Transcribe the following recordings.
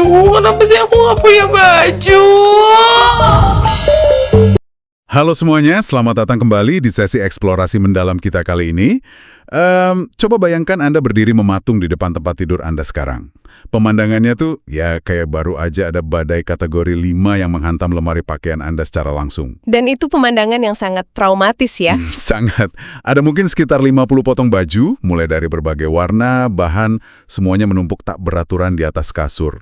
Kenapa sih aku nggak punya baju? Halo semuanya, selamat datang kembali di sesi eksplorasi mendalam kita kali ini. Coba bayangkan Anda berdiri mematung di depan tempat tidur Anda sekarang. Pemandangannya tuh ya kayak baru aja ada badai kategori 5 yang menghantam lemari pakaian Anda secara langsung. Dan itu pemandangan yang sangat traumatis ya. Sangat. Ada mungkin sekitar 50 potong baju, mulai dari berbagai warna, bahan, semuanya menumpuk tak beraturan di atas kasur.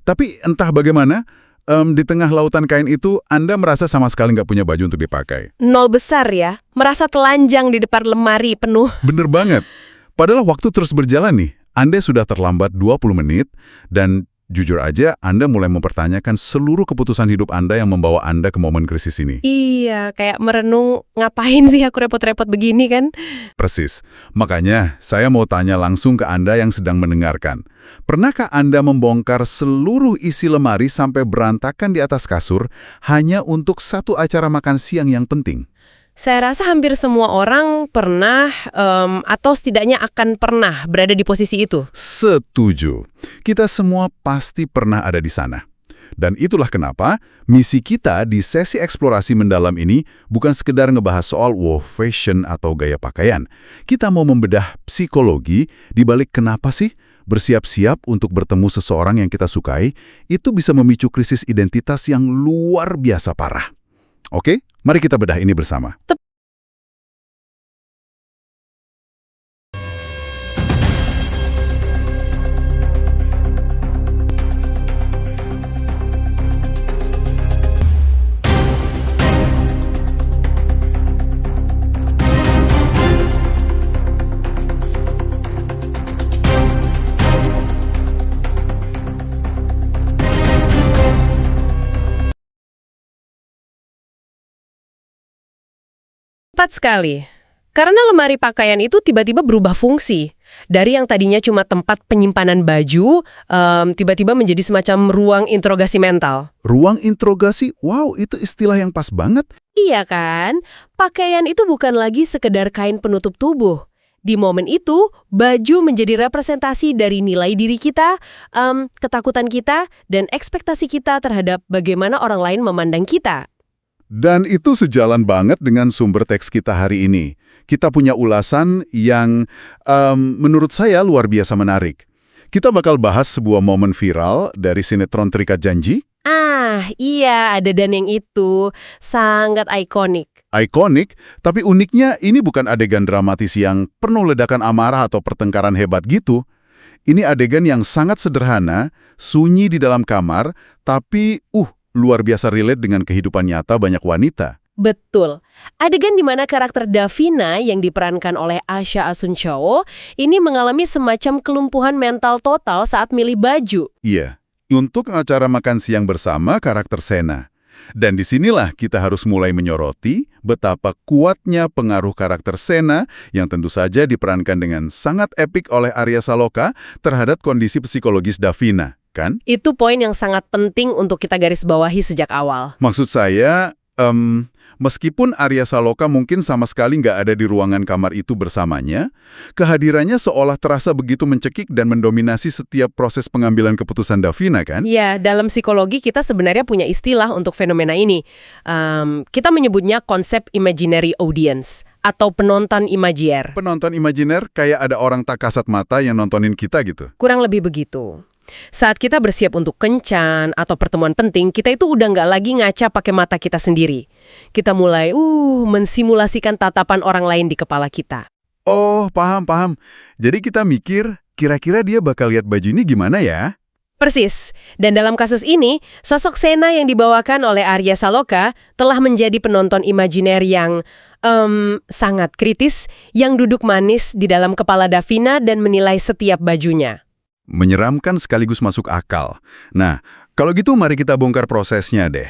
Tapi entah bagaimana, di tengah lautan kain itu, Anda merasa sama sekali nggak punya baju untuk dipakai. Nol besar ya, merasa telanjang di depan lemari penuh. Bener banget. Padahal waktu terus berjalan nih. Anda sudah terlambat 20 menit, dan jujur aja Anda mulai mempertanyakan seluruh keputusan hidup Anda yang membawa Anda ke momen krisis ini. Iya, kayak merenung, ngapain sih aku repot-repot begini kan? Persis. Makanya, saya mau tanya langsung ke Anda yang sedang mendengarkan. Pernahkah Anda membongkar seluruh isi lemari sampai berantakan di atas kasur hanya untuk satu acara makan siang yang penting? Saya rasa hampir semua orang pernah atau setidaknya akan pernah berada di posisi itu. Setuju. Kita semua pasti pernah ada di sana. Dan itulah kenapa misi kita di sesi eksplorasi mendalam ini bukan sekedar ngebahas soal wow fashion atau gaya pakaian. Kita mau membedah psikologi di balik kenapa sih bersiap-siap untuk bertemu seseorang yang kita sukai itu bisa memicu krisis identitas yang luar biasa parah. Oke, mari kita bedah ini bersama. Tepat sekali. Karena lemari pakaian itu tiba-tiba berubah fungsi. Dari yang tadinya cuma tempat penyimpanan baju, tiba-tiba menjadi semacam ruang interogasi mental. Ruang interogasi, wow itu istilah yang pas banget. Iya kan? Pakaian itu bukan lagi sekedar kain penutup tubuh. Di momen itu, baju menjadi representasi dari nilai diri kita, ketakutan kita, dan ekspektasi kita terhadap bagaimana orang lain memandang kita. Dan itu sejalan banget dengan sumber teks kita hari ini. Kita punya ulasan yang menurut saya luar biasa menarik. Kita bakal bahas sebuah momen viral dari sinetron Terikat Janji. Ah, iya, adegan yang itu sangat ikonik. Ikonik, tapi uniknya ini bukan adegan dramatis yang penuh ledakan amarah atau pertengkaran hebat gitu. Ini adegan yang sangat sederhana, sunyi di dalam kamar, tapi luar biasa relate dengan kehidupan nyata banyak wanita. Betul. Adegan di mana karakter Davina yang diperankan oleh Asha Asuncao ini mengalami semacam kelumpuhan mental total saat milih baju. Iya, untuk acara makan siang bersama karakter Sena. Dan disinilah kita harus mulai menyoroti betapa kuatnya pengaruh karakter Sena yang tentu saja diperankan dengan sangat epik oleh Arya Saloka terhadap kondisi psikologis Davina, kan? Itu poin yang sangat penting untuk kita garis bawahi sejak awal. Maksud saya, meskipun Arya Saloka mungkin sama sekali nggak ada di ruangan kamar itu bersamanya, kehadirannya seolah terasa begitu mencekik dan mendominasi setiap proses pengambilan keputusan Davina, kan? Ya, dalam psikologi kita sebenarnya punya istilah untuk fenomena ini. Kita menyebutnya konsep imaginary audience atau penonton imajier. Penonton imajiner kayak ada orang tak kasat mata yang nontonin kita gitu. Kurang lebih begitu. Saat kita bersiap untuk kencan atau pertemuan penting, kita itu udah nggak lagi ngaca pakai mata kita sendiri. Kita mulai mensimulasikan tatapan orang lain di kepala kita. Oh, paham. Jadi kita mikir, kira-kira dia bakal lihat baju ini gimana ya? Persis. Dan dalam kasus ini, sosok Sena yang dibawakan oleh Arya Saloka telah menjadi penonton imajiner yang sangat kritis, yang duduk manis di dalam kepala Davina dan menilai setiap bajunya. Menyeramkan sekaligus masuk akal. Nah, kalau gitu mari kita bongkar prosesnya deh.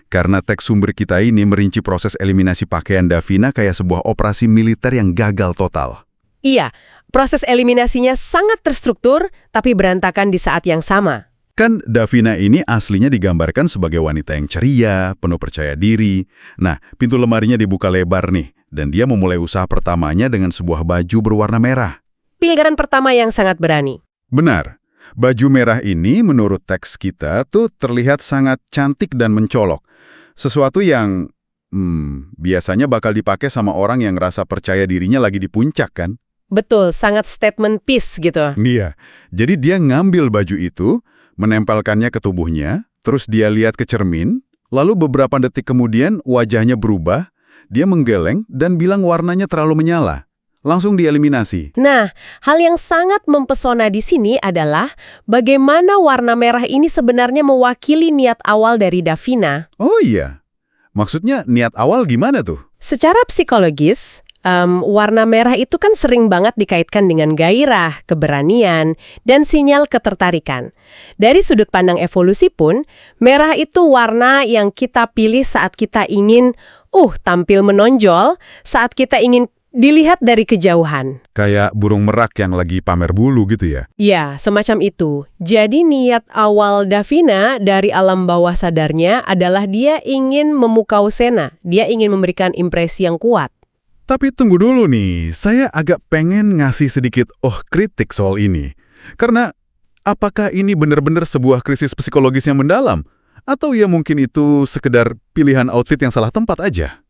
Karena teks sumber kita ini merinci proses eliminasi pakaian Davina kayak sebuah operasi militer yang gagal total. Iya, proses eliminasinya sangat terstruktur, tapi berantakan di saat yang sama. Kan Davina ini aslinya digambarkan sebagai wanita yang ceria, penuh percaya diri. Nah, pintu lemarinya dibuka lebar nih, dan dia memulai usaha pertamanya dengan sebuah baju berwarna merah. Pilihan pertama yang sangat berani. Benar. Baju merah ini menurut teks kita tuh terlihat sangat cantik dan mencolok. Sesuatu yang biasanya bakal dipakai sama orang yang ngerasa percaya dirinya lagi di puncak kan? Betul, sangat statement piece gitu. Iya, jadi dia ngambil baju itu, menempelkannya ke tubuhnya, terus dia lihat ke cermin, lalu beberapa detik kemudian wajahnya berubah, dia menggeleng dan bilang warnanya terlalu menyala. Langsung dieliminasi. Nah, hal yang sangat mempesona di sini adalah bagaimana warna merah ini sebenarnya mewakili niat awal dari Davina. Oh iya, maksudnya niat awal gimana tuh? Secara psikologis, warna merah itu kan sering banget dikaitkan dengan gairah, keberanian, dan sinyal ketertarikan. Dari sudut pandang evolusi pun, merah itu warna yang kita pilih saat kita ingin tampil menonjol, saat kita ingin dilihat dari kejauhan. Kayak burung merak yang lagi pamer bulu gitu ya? Ya, semacam itu. Jadi niat awal Davina dari alam bawah sadarnya adalah dia ingin memukau Sena. Dia ingin memberikan impresi yang kuat. Tapi tunggu dulu nih, saya agak pengen ngasih sedikit kritik soal ini. Karena apakah ini benar-benar sebuah krisis psikologis yang mendalam? Atau ya mungkin itu sekedar pilihan outfit yang salah tempat aja?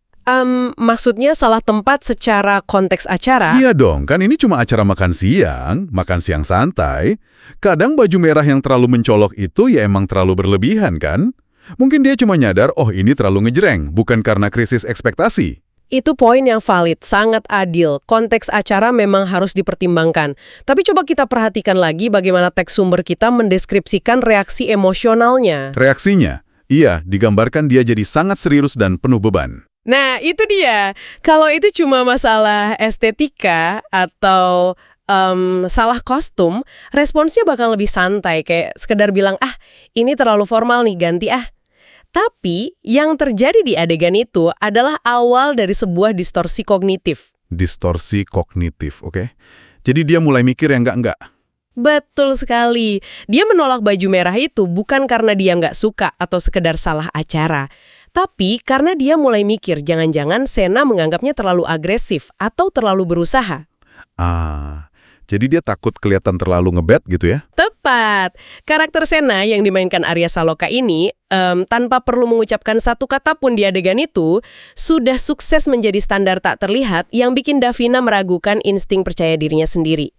Maksudnya salah tempat secara konteks acara? Iya dong, kan ini cuma acara makan siang santai. Kadang baju merah yang terlalu mencolok itu ya emang terlalu berlebihan kan? Mungkin dia cuma nyadar, ini terlalu ngejreng, bukan karena krisis ekspektasi. Itu poin yang valid, sangat adil. Konteks acara memang harus dipertimbangkan. Tapi coba kita perhatikan lagi bagaimana teks sumber kita mendeskripsikan reaksi emosionalnya. Reaksinya? Iya, digambarkan dia jadi sangat serius dan penuh beban. Nah, itu dia. Kalau itu cuma masalah estetika atau salah kostum, responsnya bakal lebih santai. Kayak sekedar bilang, ini terlalu formal nih, ganti . Tapi, yang terjadi di adegan itu adalah awal dari sebuah distorsi kognitif. Distorsi kognitif, oke. Jadi dia mulai mikir yang enggak-enggak. Betul sekali. Dia menolak baju merah itu bukan karena dia nggak suka atau sekedar salah acara. Tapi karena dia mulai mikir jangan-jangan Sena menganggapnya terlalu agresif atau terlalu berusaha. Jadi dia takut kelihatan terlalu ngebet gitu ya? Tepat. Karakter Sena yang dimainkan Arya Saloka ini, tanpa perlu mengucapkan satu kata pun di adegan itu, sudah sukses menjadi standar tak terlihat yang bikin Davina meragukan insting percaya dirinya sendiri.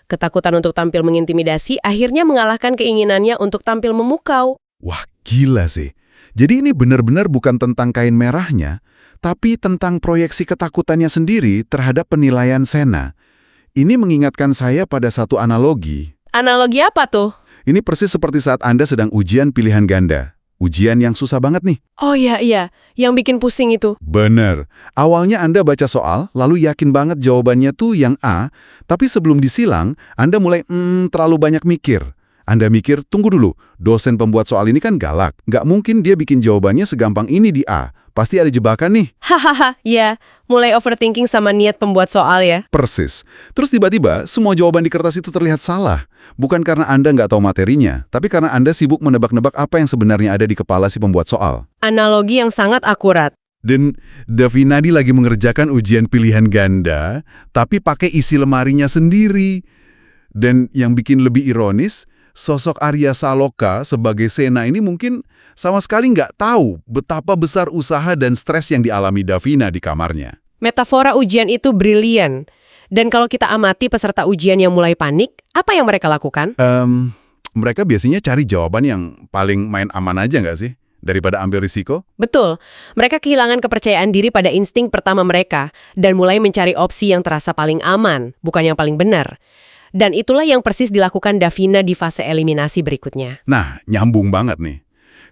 Ketakutan untuk tampil mengintimidasi akhirnya mengalahkan keinginannya untuk tampil memukau. Wah, gila sih. Jadi ini benar-benar bukan tentang kain merahnya, tapi tentang proyeksi ketakutannya sendiri terhadap penilaian Sena. Ini mengingatkan saya pada satu analogi. Analogi apa tuh? Ini persis seperti saat Anda sedang ujian pilihan ganda. Ujian yang susah banget nih. Oh iya, yang bikin pusing itu. Bener. Awalnya Anda baca soal, lalu yakin banget jawabannya tuh yang A, tapi sebelum disilang, Anda mulai terlalu banyak mikir. Anda mikir, tunggu dulu, dosen pembuat soal ini kan galak. Nggak mungkin dia bikin jawabannya segampang ini di A. Pasti ada jebakan nih. Hahaha, ya. Mulai overthinking sama niat pembuat soal ya. Persis. Terus tiba-tiba, semua jawaban di kertas itu terlihat salah. Bukan karena Anda nggak tahu materinya, tapi karena Anda sibuk menebak-nebak apa yang sebenarnya ada di kepala si pembuat soal. Analogi yang sangat akurat. Dan Davina lagi mengerjakan ujian pilihan ganda, tapi pakai isi lemarinya sendiri. Dan yang bikin lebih ironis, sosok Arya Saloka sebagai Sena ini mungkin sama sekali nggak tahu betapa besar usaha dan stres yang dialami Davina di kamarnya. Metafora ujian itu brilian. Dan kalau kita amati peserta ujian yang mulai panik, apa yang mereka lakukan? Mereka biasanya cari jawaban yang paling main aman aja nggak sih? Daripada ambil risiko? Betul. Mereka kehilangan kepercayaan diri pada insting pertama mereka dan mulai mencari opsi yang terasa paling aman, bukan yang paling benar. Dan itulah yang persis dilakukan Davina di fase eliminasi berikutnya. Nah, nyambung banget nih.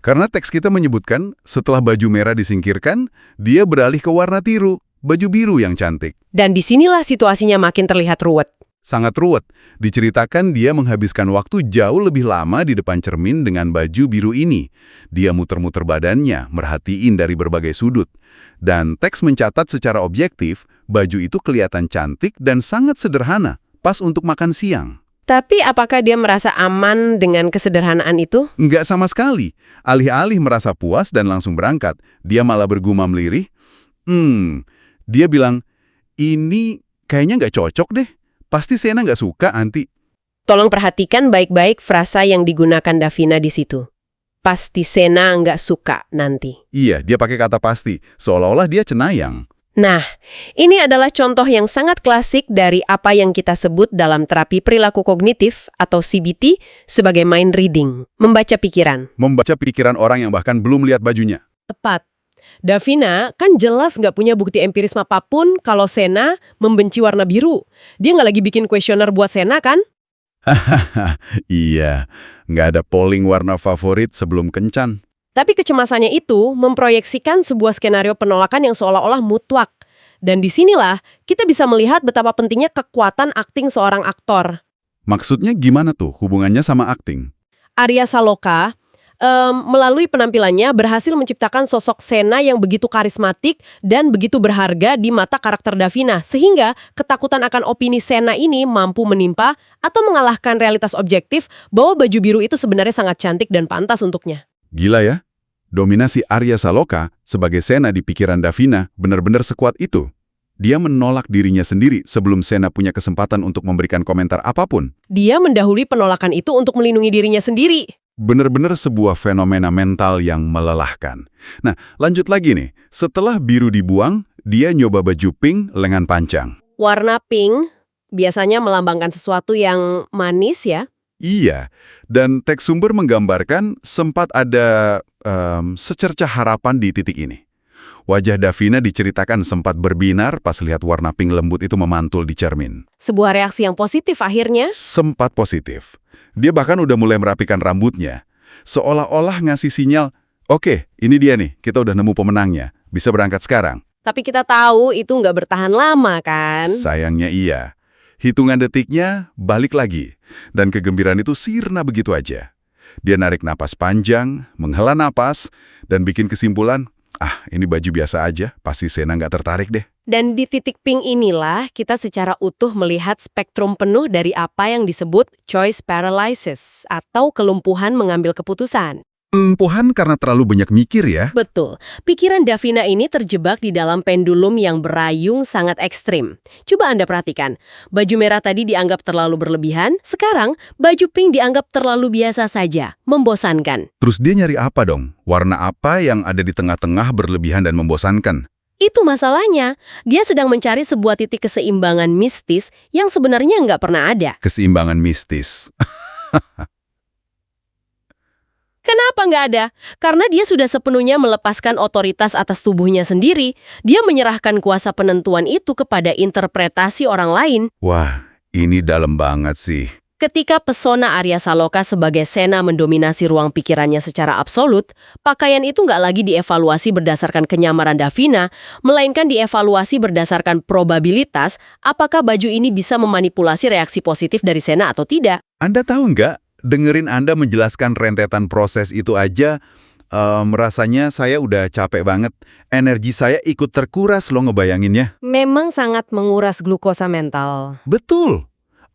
Karena teks kita menyebutkan setelah baju merah disingkirkan, dia beralih ke warna biru, baju biru yang cantik. Dan disinilah situasinya makin terlihat ruwet. Sangat ruwet. Diceritakan dia menghabiskan waktu jauh lebih lama di depan cermin dengan baju biru ini. Dia muter-muter badannya, merhatiin dari berbagai sudut. Dan teks mencatat secara objektif, baju itu kelihatan cantik dan sangat sederhana. Pas untuk makan siang. Tapi apakah dia merasa aman dengan kesederhanaan itu? Nggak sama sekali. Alih-alih merasa puas dan langsung berangkat, dia malah bergumam lirih. Dia bilang, ini kayaknya nggak cocok deh. Pasti Sena nggak suka, Anti. Tolong perhatikan baik-baik frasa yang digunakan Davina di situ. Pasti Sena nggak suka nanti. Iya, dia pakai kata pasti, seolah-olah dia cenayang. Nah, ini adalah contoh yang sangat klasik dari apa yang kita sebut dalam terapi perilaku kognitif atau CBT sebagai mind reading, membaca pikiran. Membaca pikiran orang yang bahkan belum lihat bajunya. Tepat. Davina kan jelas nggak punya bukti empiris apapun kalau Sena membenci warna biru. Dia nggak lagi bikin kuesioner buat Sena kan? Hahaha, iya. Nggak ada polling warna favorit sebelum kencan. Tapi kecemasannya itu memproyeksikan sebuah skenario penolakan yang seolah-olah mutlak. Dan disinilah kita bisa melihat betapa pentingnya kekuatan akting seorang aktor. Maksudnya gimana tuh hubungannya sama akting? Arya Saloka melalui penampilannya berhasil menciptakan sosok Sena yang begitu karismatik dan begitu berharga di mata karakter Davina, sehingga ketakutan akan opini Sena ini mampu menimpa atau mengalahkan realitas objektif bahwa baju biru itu sebenarnya sangat cantik dan pantas untuknya. Gila ya? Dominasi Arya Saloka sebagai Sena di pikiran Davina benar-benar sekuat itu. Dia menolak dirinya sendiri sebelum Sena punya kesempatan untuk memberikan komentar apapun. Dia mendahului penolakan itu untuk melindungi dirinya sendiri. Benar-benar sebuah fenomena mental yang melelahkan. Nah, lanjut lagi nih. Setelah biru dibuang, dia nyoba baju pink lengan panjang. Warna pink biasanya melambangkan sesuatu yang manis ya. Iya, dan teks sumber menggambarkan sempat ada secercah harapan di titik ini. Wajah Davina diceritakan sempat berbinar pas lihat warna pink lembut itu memantul di cermin. Sebuah reaksi yang positif akhirnya. Sempat positif. Dia bahkan udah mulai merapikan rambutnya. Seolah-olah ngasih sinyal, oke, ini dia nih, kita udah nemu pemenangnya. Bisa berangkat sekarang. Tapi kita tahu itu nggak bertahan lama kan? Sayangnya iya. Hitungan detiknya balik lagi. Dan kegembiraan itu sirna begitu aja. Dia narik napas panjang, menghela napas, dan bikin kesimpulan, ini baju biasa aja, pasti Sena nggak tertarik deh. Dan di titik pink inilah kita secara utuh melihat spektrum penuh dari apa yang disebut choice paralysis atau kelumpuhan mengambil keputusan. Kelumpuhan karena terlalu banyak mikir ya? Betul. Pikiran Davina ini terjebak di dalam pendulum yang berayung sangat ekstrim. Coba Anda perhatikan. Baju merah tadi dianggap terlalu berlebihan, sekarang baju pink dianggap terlalu biasa saja, membosankan. Terus dia nyari apa dong? Warna apa yang ada di tengah-tengah berlebihan dan membosankan? Itu masalahnya. Dia sedang mencari sebuah titik keseimbangan mistis yang sebenarnya nggak pernah ada. Keseimbangan mistis. Kenapa nggak ada? Karena dia sudah sepenuhnya melepaskan otoritas atas tubuhnya sendiri. Dia menyerahkan kuasa penentuan itu kepada interpretasi orang lain. Wah, ini dalam banget sih. Ketika pesona Arya Saloka sebagai Sena mendominasi ruang pikirannya secara absolut, pakaian itu nggak lagi dievaluasi berdasarkan kenyamanan Davina, melainkan dievaluasi berdasarkan probabilitas apakah baju ini bisa memanipulasi reaksi positif dari Sena atau tidak. Anda tahu nggak? Dengerin Anda menjelaskan rentetan proses itu aja, rasanya saya udah capek banget. Energi saya ikut terkuras loh ngebayanginnya. Memang sangat menguras glukosa mental. Betul.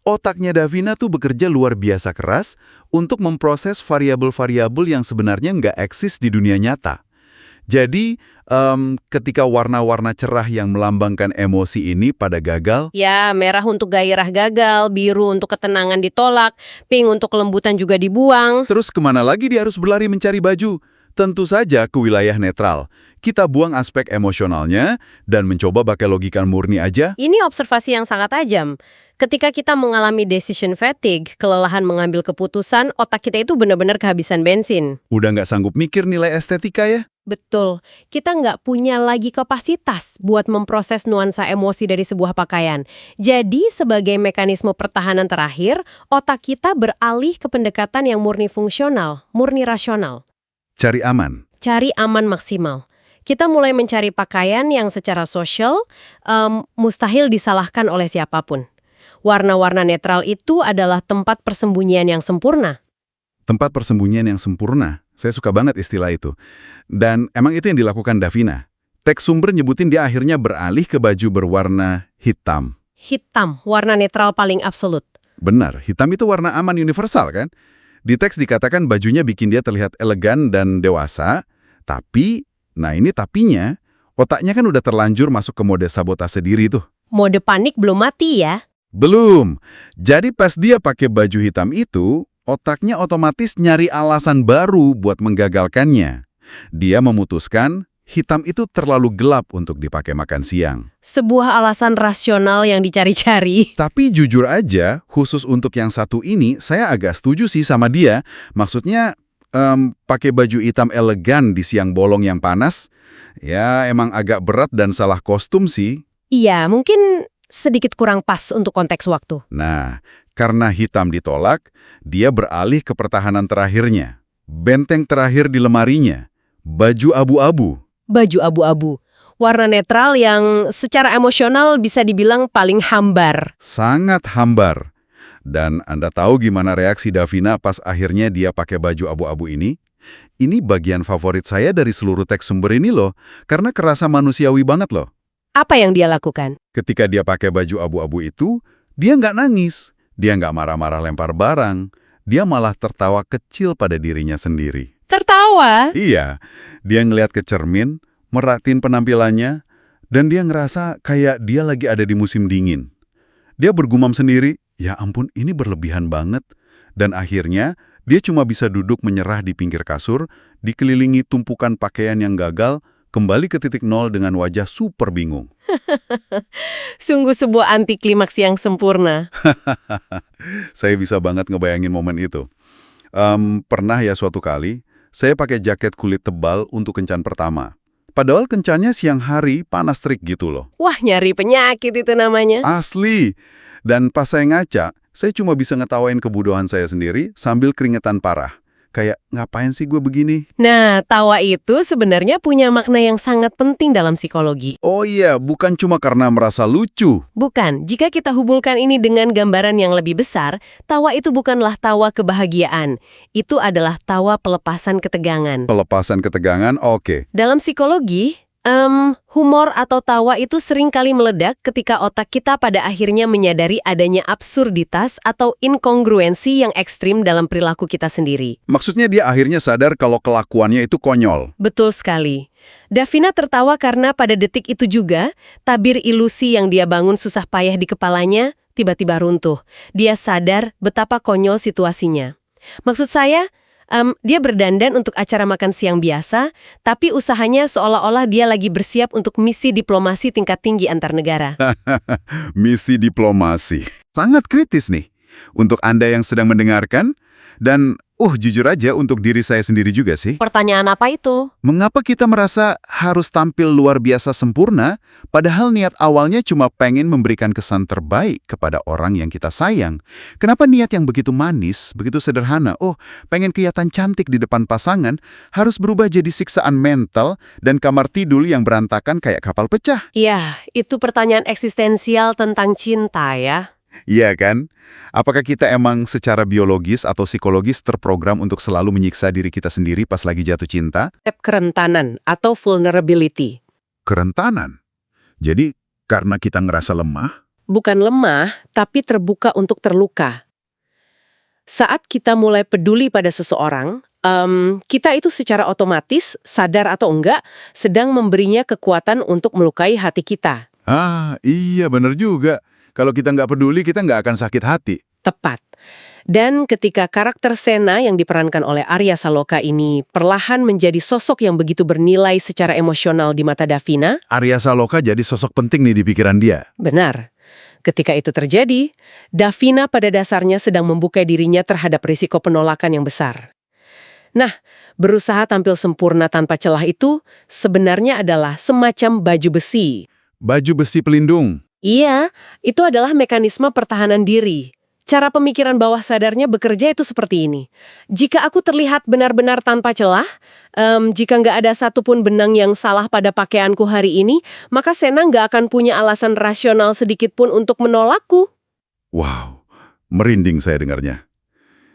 Otaknya Davina tuh bekerja luar biasa keras untuk memproses variabel-variabel yang sebenarnya nggak eksis di dunia nyata. Jadi, ketika warna-warna cerah yang melambangkan emosi ini pada gagal... Ya, merah untuk gairah gagal, biru untuk ketenangan ditolak, pink untuk kelembutan juga dibuang. Terus kemana lagi dia harus berlari mencari baju? Tentu saja ke wilayah netral. Kita buang aspek emosionalnya dan mencoba pakai logika murni aja. Ini observasi yang sangat tajam. Ketika kita mengalami decision fatigue, kelelahan mengambil keputusan, otak kita itu benar-benar kehabisan bensin. Udah nggak sanggup mikir nilai estetika ya? Betul. Kita nggak punya lagi kapasitas buat memproses nuansa emosi dari sebuah pakaian. Jadi, sebagai mekanisme pertahanan terakhir, otak kita beralih ke pendekatan yang murni fungsional, murni rasional. Cari aman. Cari aman maksimal. Kita mulai mencari pakaian yang secara sosial mustahil disalahkan oleh siapapun. Warna-warna netral itu adalah tempat persembunyian yang sempurna. Tempat persembunyian yang sempurna. Saya suka banget istilah itu. Dan emang itu yang dilakukan Davina. Teks sumber nyebutin dia akhirnya beralih ke baju berwarna hitam. Hitam, warna netral paling absolut. Benar, hitam itu warna aman universal kan? Di teks dikatakan bajunya bikin dia terlihat elegan dan dewasa, tapi, nah ini tapinya, otaknya kan udah terlanjur masuk ke mode sabotase diri tuh. Mode panik belum mati ya? Belum. Jadi pas dia pakai baju hitam itu, otaknya otomatis nyari alasan baru buat menggagalkannya. Dia memutuskan hitam itu terlalu gelap untuk dipakai makan siang. Sebuah alasan rasional yang dicari-cari. Tapi jujur aja, khusus untuk yang satu ini, saya agak setuju sih sama dia. Maksudnya, pakai baju hitam elegan di siang bolong yang panas, ya emang agak berat dan salah kostum sih. Iya, mungkin sedikit kurang pas untuk konteks waktu. Nah, karena hitam ditolak, dia beralih ke pertahanan terakhirnya. Benteng terakhir di lemarinya, baju abu-abu. Baju abu-abu. Warna netral yang secara emosional bisa dibilang paling hambar. Sangat hambar. Dan Anda tahu gimana reaksi Davina pas akhirnya dia pakai baju abu-abu ini? Ini bagian favorit saya dari seluruh teks sumber ini loh, karena kerasa manusiawi banget loh. Apa yang dia lakukan? Ketika dia pakai baju abu-abu itu, dia nggak nangis, dia nggak marah-marah lempar barang, dia malah tertawa kecil pada dirinya sendiri. Tertawa? Iya, dia ngeliat ke cermin, merhatiin penampilannya, dan dia ngerasa kayak dia lagi ada di musim dingin. Dia bergumam sendiri, ya ampun ini berlebihan banget. Dan akhirnya, dia cuma bisa duduk menyerah di pinggir kasur, dikelilingi tumpukan pakaian yang gagal, kembali ke titik nol dengan wajah super bingung. Sungguh sebuah anti klimaks yang sempurna. Saya bisa banget ngebayangin momen itu. Pernah ya suatu kali, saya pakai jaket kulit tebal untuk kencan pertama. Padahal kencannya siang hari, panas terik gitu loh. Wah, nyari penyakit itu namanya. Asli. Dan pas saya ngaca, saya cuma bisa ngetawain kebodohan saya sendiri sambil keringetan parah. Kayak, ngapain sih gue begini? Nah, tawa itu sebenarnya punya makna yang sangat penting dalam psikologi. Oh iya, bukan cuma karena merasa lucu. Bukan, jika kita hubungkan ini dengan gambaran yang lebih besar, tawa itu bukanlah tawa kebahagiaan. Itu adalah tawa pelepasan ketegangan. Pelepasan ketegangan, oke. Dalam psikologi, humor atau tawa itu sering kali meledak ketika otak kita pada akhirnya menyadari adanya absurditas atau inkongruensi yang ekstrim dalam perilaku kita sendiri. Maksudnya dia akhirnya sadar kalau kelakuannya itu konyol. Betul sekali. Davina tertawa karena pada detik itu juga, tabir ilusi yang dia bangun susah payah di kepalanya tiba-tiba runtuh. Dia sadar betapa konyol situasinya. Maksud saya, dia berdandan untuk acara makan siang biasa, tapi usahanya seolah-olah dia lagi bersiap untuk misi diplomasi tingkat tinggi antar negara. Misi diplomasi. Sangat kritis nih. Untuk Anda yang sedang mendengarkan, dan jujur aja untuk diri saya sendiri juga sih. Pertanyaan apa itu? Mengapa kita merasa harus tampil luar biasa sempurna, padahal niat awalnya cuma pengen memberikan kesan terbaik kepada orang yang kita sayang? Kenapa niat yang begitu manis, begitu sederhana, pengen kelihatan cantik di depan pasangan, harus berubah jadi siksaan mental dan kamar tidur yang berantakan kayak kapal pecah? Iya, itu pertanyaan eksistensial tentang cinta ya. Iya kan? Apakah kita emang secara biologis atau psikologis terprogram untuk selalu menyiksa diri kita sendiri pas lagi jatuh cinta? Kerentanan atau vulnerability. Kerentanan? Jadi, karena kita ngerasa lemah? Bukan lemah, tapi terbuka untuk terluka. Saat kita mulai peduli pada seseorang, kita itu secara otomatis, sadar atau enggak, sedang memberinya kekuatan untuk melukai hati kita. Ah, iya bener juga. Kalau kita nggak peduli, kita nggak akan sakit hati. Tepat. Dan ketika karakter Sena yang diperankan oleh Arya Saloka ini perlahan menjadi sosok yang begitu bernilai secara emosional di mata Davina. Arya Saloka jadi sosok penting nih di pikiran dia. Benar. Ketika itu terjadi, Davina pada dasarnya sedang membuka dirinya terhadap risiko penolakan yang besar. Nah, berusaha tampil sempurna tanpa celah itu sebenarnya adalah semacam baju besi. Baju besi pelindung. Iya, itu adalah mekanisme pertahanan diri. Cara pemikiran bawah sadarnya bekerja itu seperti ini. Jika aku terlihat benar-benar tanpa celah, jika nggak ada satupun benang yang salah pada pakaianku hari ini, maka Sena nggak akan punya alasan rasional sedikit pun untuk menolakku. Wow, merinding saya dengarnya.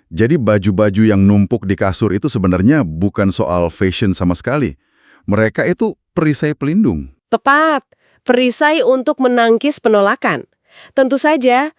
Jadi baju-baju yang numpuk di kasur itu sebenarnya bukan soal fashion sama sekali. Mereka itu perisai pelindung. Tepat. Perisai untuk menangkis penolakan. Tentu saja,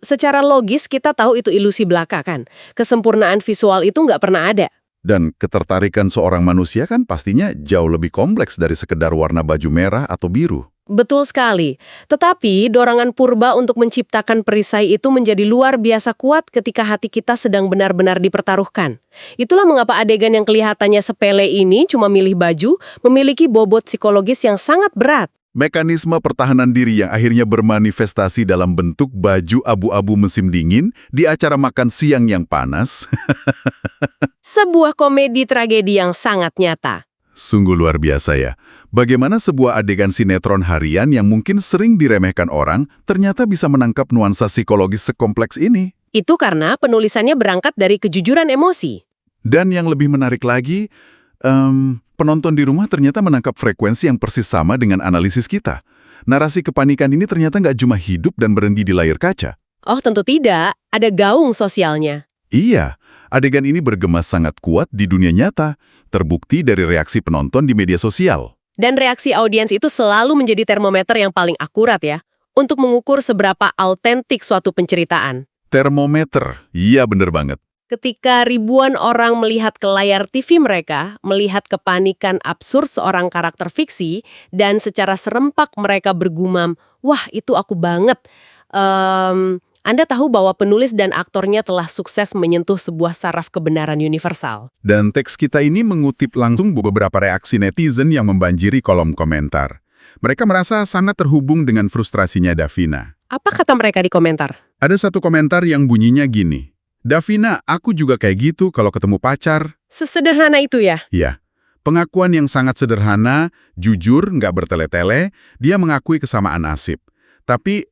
secara logis kita tahu itu ilusi belaka kan. Kesempurnaan visual itu nggak pernah ada. Dan ketertarikan seorang manusia kan pastinya jauh lebih kompleks dari sekedar warna baju merah atau biru. Betul sekali. Tetapi dorongan purba untuk menciptakan perisai itu menjadi luar biasa kuat ketika hati kita sedang benar-benar dipertaruhkan. Itulah mengapa adegan yang kelihatannya sepele ini cuma milih baju, memiliki bobot psikologis yang sangat berat. Mekanisme pertahanan diri yang akhirnya bermanifestasi dalam bentuk baju abu-abu musim dingin di acara makan siang yang panas. Sebuah komedi tragedi yang sangat nyata. Sungguh luar biasa ya. Bagaimana sebuah adegan sinetron harian yang mungkin sering diremehkan orang ternyata bisa menangkap nuansa psikologis sekompleks ini. Itu karena penulisannya berangkat dari kejujuran emosi. Dan yang lebih menarik lagi, penonton di rumah ternyata menangkap frekuensi yang persis sama dengan analisis kita. Narasi kepanikan ini ternyata nggak cuma hidup dan berhenti di layar kaca. Oh, tentu tidak. Ada gaung sosialnya. Iya, adegan ini bergema sangat kuat di dunia nyata, terbukti dari reaksi penonton di media sosial. Dan reaksi audiens itu selalu menjadi termometer yang paling akurat ya, untuk mengukur seberapa autentik suatu penceritaan. Termometer, iya bener banget. Ketika ribuan orang melihat ke layar TV mereka, melihat kepanikan absurd seorang karakter fiksi, dan secara serempak mereka bergumam, wah itu aku banget. Anda tahu bahwa penulis dan aktornya telah sukses menyentuh sebuah saraf kebenaran universal. Dan teks kita ini mengutip langsung beberapa reaksi netizen yang membanjiri kolom komentar. Mereka merasa sangat terhubung dengan frustrasinya Davina. Apa kata mereka di komentar? Ada satu komentar yang bunyinya gini, Davina, aku juga kayak gitu kalau ketemu pacar. Sesederhana itu ya? Ya, pengakuan yang sangat sederhana, jujur, nggak bertele-tele, dia mengakui kesamaan nasib. Tapi,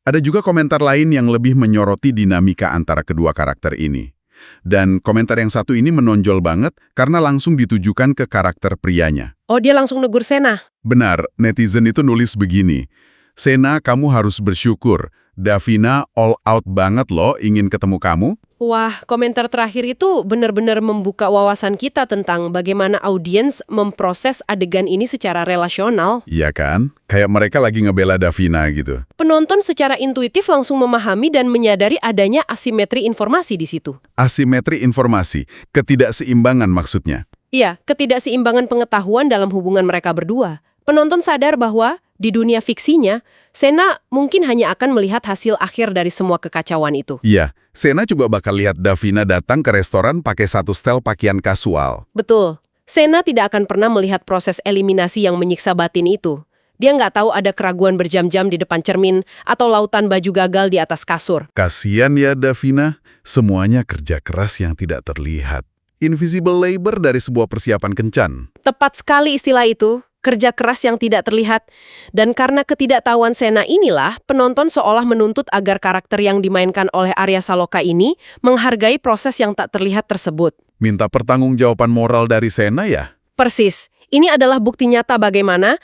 ada juga komentar lain yang lebih menyoroti dinamika antara kedua karakter ini. Dan komentar yang satu ini menonjol banget karena langsung ditujukan ke karakter prianya. Oh, dia langsung negur Sena? Benar, netizen itu nulis begini, Sena, kamu harus bersyukur. Davina all out banget loh ingin ketemu kamu. Wah, komentar terakhir itu benar-benar membuka wawasan kita tentang bagaimana audiens memproses adegan ini secara relasional. Iya kan? Kayak mereka lagi ngebela Davina gitu. Penonton secara intuitif langsung memahami dan menyadari adanya asimetri informasi di situ. Asimetri informasi, ketidakseimbangan maksudnya. Iya, ketidakseimbangan pengetahuan dalam hubungan mereka berdua. Penonton sadar bahwa di dunia fiksinya, Sena mungkin hanya akan melihat hasil akhir dari semua kekacauan itu. Iya, Sena juga bakal lihat Davina datang ke restoran pakai satu setel pakaian kasual. Betul. Sena tidak akan pernah melihat proses eliminasi yang menyiksa batin itu. Dia nggak tahu ada keraguan berjam-jam di depan cermin atau lautan baju gagal di atas kasur. Kasian ya Davina, semuanya kerja keras yang tidak terlihat. Invisible labor dari sebuah persiapan kencan. Tepat sekali istilah itu. Kerja keras yang tidak terlihat, dan karena ketidaktahuan Sena inilah, penonton seolah menuntut agar karakter yang dimainkan oleh Arya Saloka ini menghargai proses yang tak terlihat tersebut. Minta pertanggungjawaban moral dari Sena ya? Persis. Ini adalah bukti nyata bagaimana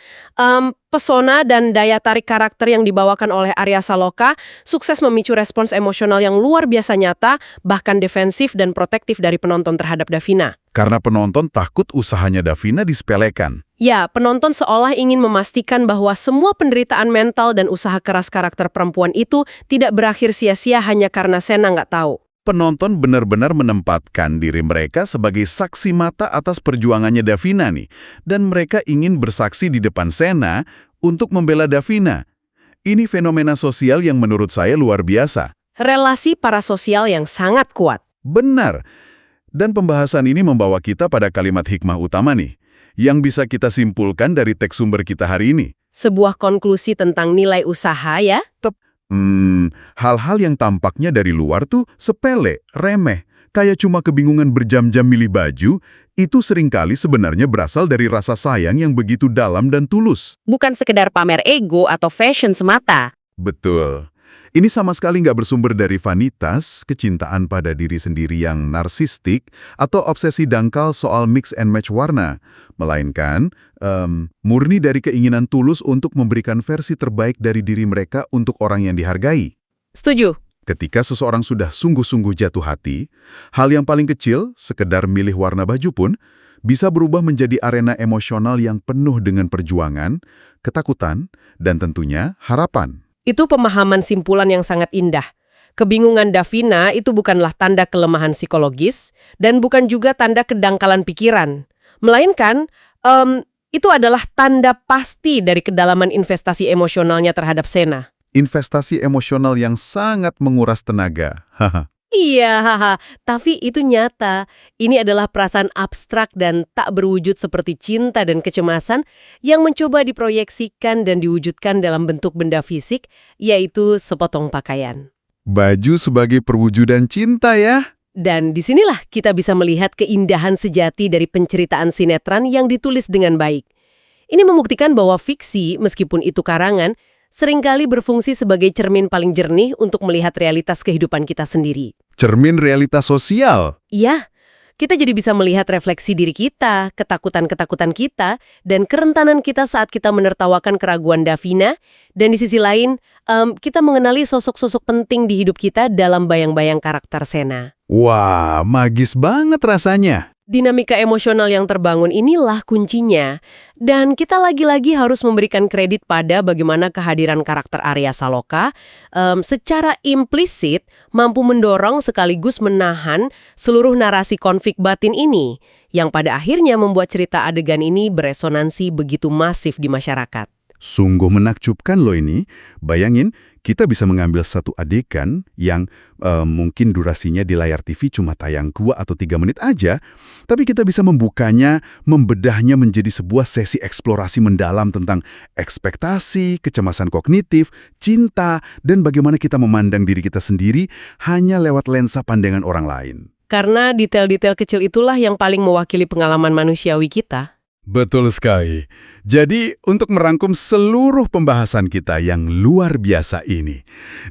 pesona dan daya tarik karakter yang dibawakan oleh Arya Saloka sukses memicu respons emosional yang luar biasa nyata, bahkan defensif dan protektif dari penonton terhadap Davina. Karena penonton takut usahanya Davina disepelekan. Ya, penonton seolah ingin memastikan bahwa semua penderitaan mental dan usaha keras karakter perempuan itu tidak berakhir sia-sia hanya karena Sena nggak tahu. Penonton benar-benar menempatkan diri mereka sebagai saksi mata atas perjuangannya Davina nih. Dan mereka ingin bersaksi di depan Sena untuk membela Davina. Ini fenomena sosial yang menurut saya luar biasa. Relasi parasosial yang sangat kuat. Benar. Dan pembahasan ini membawa kita pada kalimat hikmah utama nih, yang bisa kita simpulkan dari teks sumber kita hari ini. Sebuah konklusi tentang nilai usaha ya? Hal-hal yang tampaknya dari luar tuh sepele, remeh, kayak cuma kebingungan berjam-jam milih baju, itu seringkali sebenarnya berasal dari rasa sayang yang begitu dalam dan tulus. Bukan sekedar pamer ego atau fashion semata. Betul. Ini sama sekali nggak bersumber dari vanitas, kecintaan pada diri sendiri yang narsistik, atau obsesi dangkal soal mix and match warna. Melainkan, murni dari keinginan tulus untuk memberikan versi terbaik dari diri mereka untuk orang yang dihargai. Setuju. Ketika seseorang sudah sungguh-sungguh jatuh hati, hal yang paling kecil, sekedar milih warna baju pun, bisa berubah menjadi arena emosional yang penuh dengan perjuangan, ketakutan, dan tentunya harapan. Itu pemahaman simpulan yang sangat indah. Kebingungan Davina itu bukanlah tanda kelemahan psikologis dan bukan juga tanda kedangkalan pikiran. Melainkan, Itu adalah tanda pasti dari kedalaman investasi emosionalnya terhadap Sena. Investasi emosional yang sangat menguras tenaga. Haha. Iya, haha. Tapi itu nyata. Ini adalah perasaan abstrak dan tak berwujud seperti cinta dan kecemasan yang mencoba diproyeksikan dan diwujudkan dalam bentuk benda fisik, yaitu sepotong pakaian. Baju sebagai perwujudan cinta ya. Dan disinilah kita bisa melihat keindahan sejati dari penceritaan sinetron yang ditulis dengan baik. Ini membuktikan bahwa fiksi, meskipun itu karangan, seringkali berfungsi sebagai cermin paling jernih untuk melihat realitas kehidupan kita sendiri. Cermin realitas sosial. Iya, kita jadi bisa melihat refleksi diri kita, ketakutan-ketakutan kita, dan kerentanan kita saat kita menertawakan keraguan Davina. Dan di sisi lain, kita mengenali sosok-sosok penting di hidup kita dalam bayang-bayang karakter Sena. Wah, magis banget rasanya. Dinamika emosional yang terbangun inilah kuncinya. Dan kita lagi-lagi harus memberikan kredit pada bagaimana kehadiran karakter Arya Saloka secara implisit mampu mendorong sekaligus menahan seluruh narasi konflik batin ini, yang pada akhirnya membuat cerita adegan ini beresonansi begitu masif di masyarakat. Sungguh menakjubkan loh ini. Bayangin, kita bisa mengambil satu adegan yang mungkin durasinya di layar TV cuma tayang 2 atau 3 menit aja, tapi kita bisa membukanya, membedahnya menjadi sebuah sesi eksplorasi mendalam tentang ekspektasi, kecemasan kognitif, cinta, dan bagaimana kita memandang diri kita sendiri hanya lewat lensa pandangan orang lain. Karena detail-detail kecil itulah yang paling mewakili pengalaman manusiawi kita. Betul sekali. Jadi, untuk merangkum seluruh pembahasan kita yang luar biasa ini,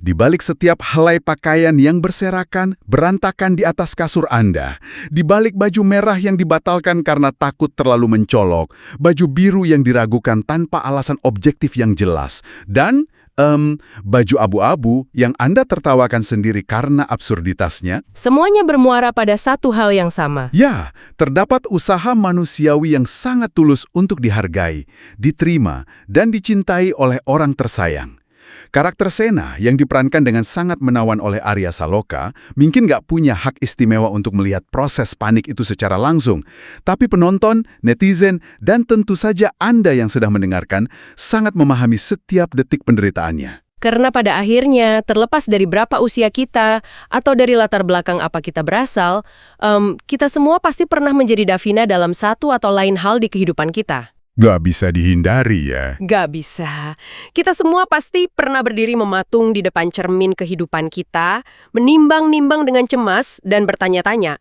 di balik setiap helai pakaian yang berserakan, berantakan di atas kasur Anda, di balik baju merah yang dibatalkan karena takut terlalu mencolok, baju biru yang diragukan tanpa alasan objektif yang jelas, dan baju abu-abu yang Anda tertawakan sendiri karena absurditasnya. Semuanya bermuara pada satu hal yang sama. Ya, terdapat usaha manusiawi yang sangat tulus untuk dihargai, diterima, dan dicintai oleh orang tersayang. Karakter Sena yang diperankan dengan sangat menawan oleh Arya Saloka mungkin nggak punya hak istimewa untuk melihat proses panik itu secara langsung. Tapi penonton, netizen, dan tentu saja Anda yang sedang mendengarkan sangat memahami setiap detik penderitaannya. Karena pada akhirnya, terlepas dari berapa usia kita atau dari latar belakang apa kita berasal, kita semua pasti pernah menjadi Davina dalam satu atau lain hal di kehidupan kita. Gak bisa dihindari ya. Gak bisa. Kita semua pasti pernah berdiri mematung di depan cermin kehidupan kita, menimbang-nimbang dengan cemas dan bertanya-tanya,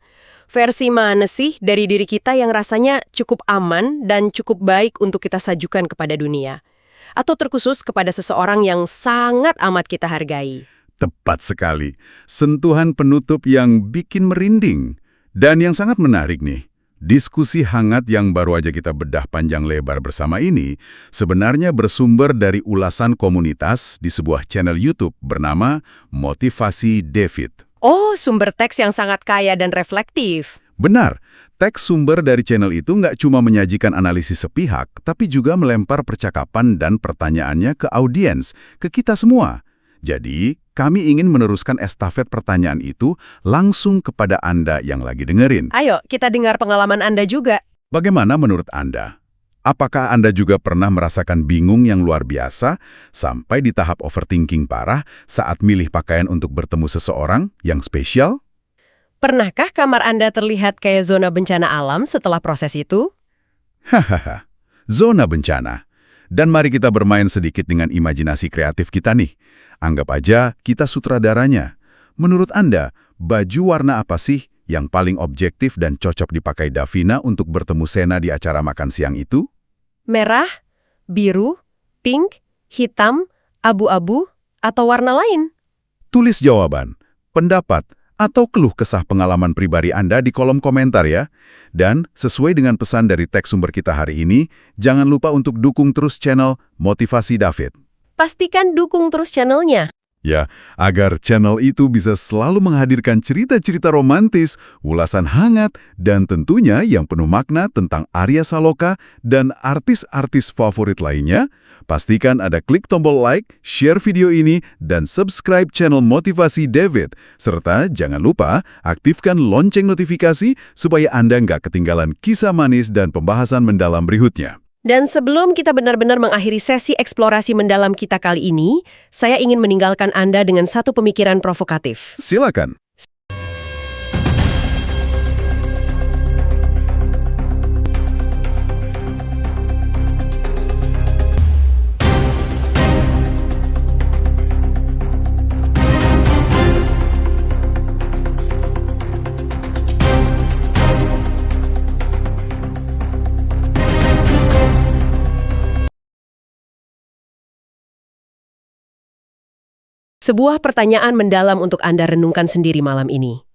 versi mana sih dari diri kita yang rasanya cukup aman dan cukup baik untuk kita sajukan kepada dunia? Atau terkhusus kepada seseorang yang sangat amat kita hargai. Tepat sekali. Sentuhan penutup yang bikin merinding. Dan yang sangat menarik nih, diskusi hangat yang baru aja kita bedah panjang lebar bersama ini sebenarnya bersumber dari ulasan komunitas di sebuah channel YouTube bernama Motivasi David. Oh, sumber teks yang sangat kaya dan reflektif. Benar, teks sumber dari channel itu nggak cuma menyajikan analisis sepihak, tapi juga melempar percakapan dan pertanyaannya ke audiens, ke kita semua. Jadi, kami ingin meneruskan estafet pertanyaan itu langsung kepada Anda yang lagi dengerin. Ayo, kita dengar pengalaman Anda juga. Bagaimana menurut Anda? Apakah Anda juga pernah merasakan bingung yang luar biasa sampai di tahap overthinking parah saat milih pakaian untuk bertemu seseorang yang spesial? Pernahkah kamar Anda terlihat kayak zona bencana alam setelah proses itu? Hahaha, zona bencana. Dan mari kita bermain sedikit dengan imajinasi kreatif kita nih. Anggap aja kita sutradaranya. Menurut Anda, baju warna apa sih yang paling objektif dan cocok dipakai Davina untuk bertemu Sena di acara makan siang itu? Merah, biru, pink, hitam, abu-abu, atau warna lain? Tulis jawaban, pendapat, atau keluh kesah pengalaman pribadi Anda di kolom komentar ya. Dan sesuai dengan pesan dari teks sumber kita hari ini, jangan lupa untuk dukung terus channel Motivasi David. Pastikan dukung terus channelnya. Ya, agar channel itu bisa selalu menghadirkan cerita-cerita romantis, ulasan hangat, dan tentunya yang penuh makna tentang Arya Saloka dan artis-artis favorit lainnya. Pastikan ada klik tombol like, share video ini, dan subscribe channel Motivasi David. Serta jangan lupa aktifkan lonceng notifikasi supaya Anda nggak ketinggalan kisah manis dan pembahasan mendalam berikutnya. Dan sebelum kita benar-benar mengakhiri sesi eksplorasi mendalam kita kali ini, saya ingin meninggalkan Anda dengan satu pemikiran provokatif. Silakan. Sebuah pertanyaan mendalam untuk Anda renungkan sendiri malam ini.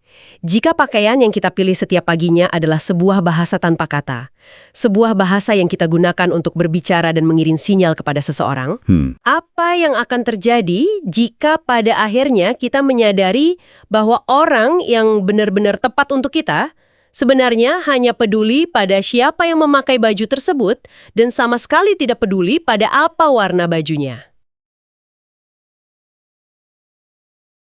Jika pakaian yang kita pilih setiap paginya adalah sebuah bahasa tanpa kata, sebuah bahasa yang kita gunakan untuk berbicara dan mengirim sinyal kepada seseorang, apa yang akan terjadi jika pada akhirnya kita menyadari bahwa orang yang benar-benar tepat untuk kita sebenarnya hanya peduli pada siapa yang memakai baju tersebut dan sama sekali tidak peduli pada apa warna bajunya?